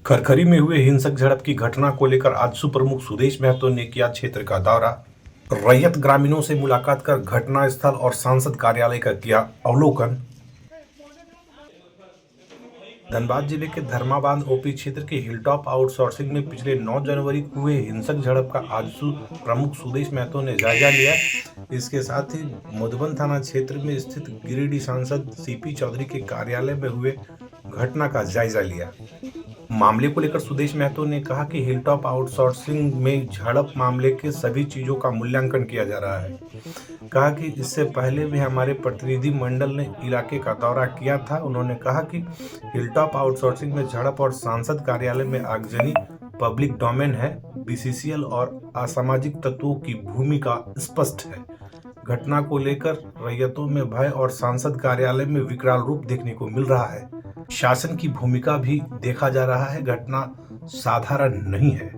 खरखरी में हुए हिंसक झड़प की घटना को लेकर आजसू प्रमुख सुदेश महतो ने किया क्षेत्र का दौरा। रैयत ग्रामीणों से मुलाकात कर घटनास्थल और सांसद कार्यालय का किया अवलोकन। धनबाद जिले के धर्माबाद ओपी क्षेत्र के हिलटॉप आउटसोर्सिंग में पिछले 9 जनवरी को हुए हिंसक झड़प का आजसू प्रमुख सुदेश महतो ने जायजा लिया। इसके साथ ही मधुबन थाना क्षेत्र में स्थित गिरिडीह सांसद सीपी चौधरी के कार्यालय में हुए घटना का जायजा लिया। मामले को लेकर सुदेश महतो ने कहा कि हिलटॉप आउटसोर्सिंग में झड़प मामले के सभी चीजों का मूल्यांकन किया जा रहा है। कहा कि इससे पहले भी हमारे प्रतिनिधि मंडल ने इलाके का दौरा किया था। उन्होंने कहा कि हिलटॉप आउटसोर्सिंग में झड़प और सांसद कार्यालय में आगजनी पब्लिक डोमेन है। बीसीसीएल और असामाजिक तत्वों की भूमिका स्पष्ट है। घटना को लेकर रैयतों में भय और सांसद कार्यालय में विकराल रूप देखने को मिल रहा है। शासन की भूमिका भी देखा जा रहा है। घटना साधारण नहीं है।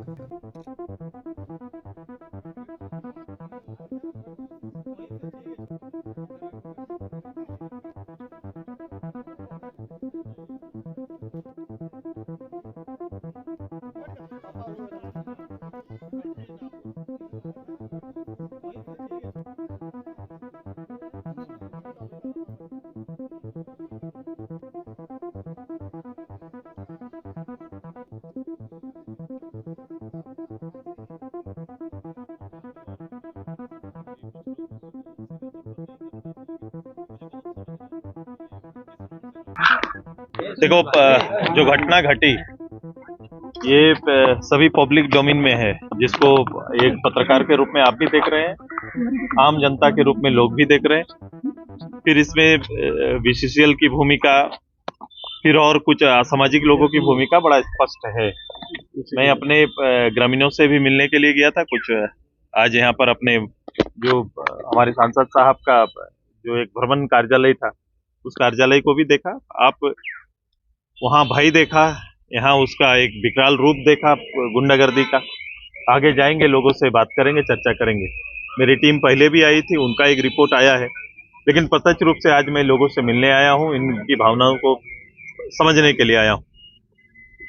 देखो, जो घटना घटी ये सभी पब्लिक डोमेन में है, जिसको एक पत्रकार के रूप में आप भी देख रहे हैं, आम जनता के रूप में लोग भी देख रहे हैं। फिर इसमें बीसीसीएल की भूमिका, फिर और कुछ असामाजिक लोगों की भूमिका बड़ा स्पष्ट है। मैं अपने ग्रामीणों से भी मिलने के लिए गया था। कुछ आज यहाँ पर अपने जो हमारे सांसद साहब का जो एक भ्रमण कार्यालय था, उस कार्यालय को भी देखा। आप वहाँ भय देखा, यहाँ उसका एक विकराल रूप देखा गुंडागर्दी का। आगे जाएंगे, लोगों से बात करेंगे, चर्चा करेंगे। मेरी टीम पहले भी आई थी, उनका एक रिपोर्ट आया है, लेकिन प्रत्यक्ष रूप से आज मैं लोगों से मिलने आया हूँ, इनकी भावनाओं को समझने के लिए आया हूँ।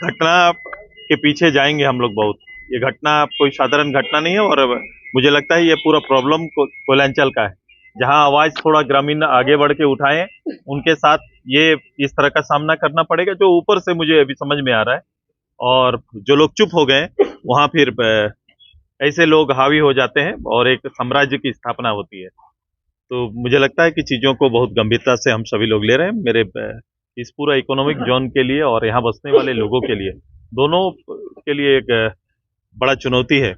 घटना के पीछे जाएंगे हम लोग बहुत। ये घटना कोई साधारण घटना नहीं है और मुझे लगता है ये पूरा प्रॉब्लम कोयलांचल का है। जहां आवाज थोड़ा ग्रामीण आगे बढ़ के उठाएं, उनके साथ ये इस तरह का सामना करना पड़ेगा, जो ऊपर से मुझे अभी समझ में आ रहा है। और जो लोग चुप हो गए वहां फिर ऐसे लोग हावी हो जाते हैं और एक साम्राज्य की स्थापना होती है। तो मुझे लगता है कि चीजों को बहुत गंभीरता से हम सभी लोग ले रहे हैं। मेरे इस पूरा इकोनॉमिक जोन के लिए और यहाँ बसने वाले लोगों के लिए, दोनों के लिए एक बड़ा चुनौती है।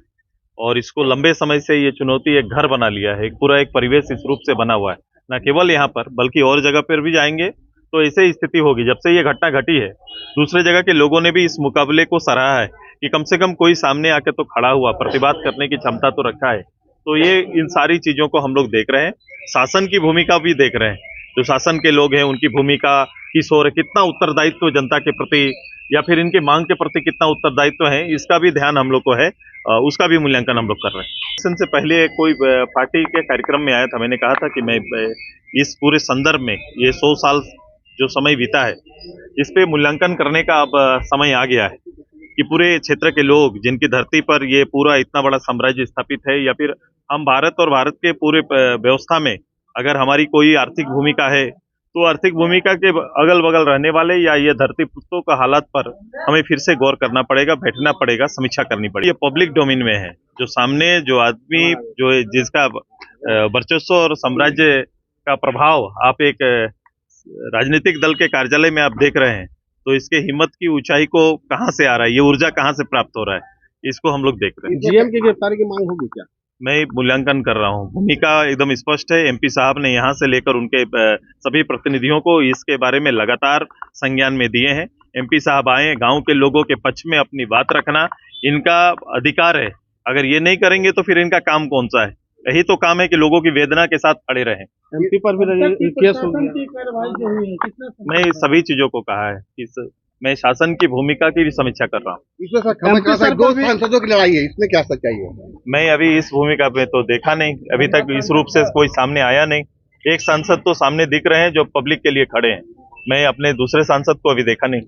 और इसको लंबे समय से ये चुनौती एक घर बना लिया है। पूरा एक परिवेश इस रूप से बना हुआ है, न केवल यहाँ पर बल्कि और जगह पर भी जाएंगे तो ऐसे स्थिति होगी। जब से ये घटना घटी है, दूसरे जगह के लोगों ने भी इस मुकाबले को सराहा है कि कम से कम कोई सामने आके तो खड़ा हुआ, प्रतिबाद करने की क्षमता तो रखा है। तो ये इन सारी चीजों को हम लोग देख रहे हैं। शासन की भूमिका भी देख रहे हैं। जो शासन के लोग हैं उनकी भूमिका किस ओर है, कितना उत्तरदायित्व जनता के प्रति या फिर इनके मांग के प्रति कितना उत्तरदायित्व है, इसका भी ध्यान हम लोग को है। उसका भी मूल्यांकन हम लोग कर रहे हैं। इससे पहले कोई पार्टी के कार्यक्रम में आया था, मैंने कहा था कि मैं इस पूरे संदर्भ में ये 100 साल जो समय बीता है, इस पे मूल्यांकन करने का अब समय आ गया है कि पूरे क्षेत्र के लोग जिनकी धरती पर ये पूरा इतना बड़ा साम्राज्य स्थापित है, या फिर हम भारत और भारत के पूरे व्यवस्था में अगर हमारी कोई आर्थिक भूमिका है, तो आर्थिक भूमिका के अगल बगल रहने वाले या ये धरती पुत्रों का हालात पर हमें फिर से गौर करना पड़ेगा, बैठना पड़ेगा, समीक्षा करनी पड़ेगी। ये पब्लिक डोमेन में है। जो सामने जो आदमी जो जिसका वर्चस्व और साम्राज्य का प्रभाव आप एक राजनीतिक दल के कार्यालय में आप देख रहे हैं, तो इसके हिम्मत की ऊंचाई को कहां से आ रहा है, ये ऊर्जा कहां से प्राप्त हो रहा है, इसको हम लोग देख रहे हैं। जीएम की गिरफ्तारी की मांग होगी क्या? मैं मूल्यांकन कर रहा हूँ। भूमिका एकदम स्पष्ट है। एमपी साहब ने यहाँ से लेकर उनके सभी प्रतिनिधियों को इसके बारे में लगातार संज्ञान में दिए हैं। एमपी साहब आए, गांव के लोगों के पक्ष में अपनी बात रखना इनका अधिकार है। अगर ये नहीं करेंगे तो फिर इनका काम कौन सा है? यही तो काम है कि लोगों की वेदना के साथ खड़े रहें। एमपी पर भी केस हो गया। मैं सभी चीजों को कहा है कि मैं शासन की भूमिका की भी समीक्षा कर रहा हूँ। इसमें 2 सांसदों की लड़ाई है, इसमें क्या सच्चाई है? मैं अभी इस भूमिका में तो देखा नहीं, अभी तक इस रूप से कोई सामने आया नहीं। एक सांसद तो सामने दिख रहे हैं जो पब्लिक के लिए खड़े हैं। मैं अपने दूसरे सांसद को अभी देखा नहीं।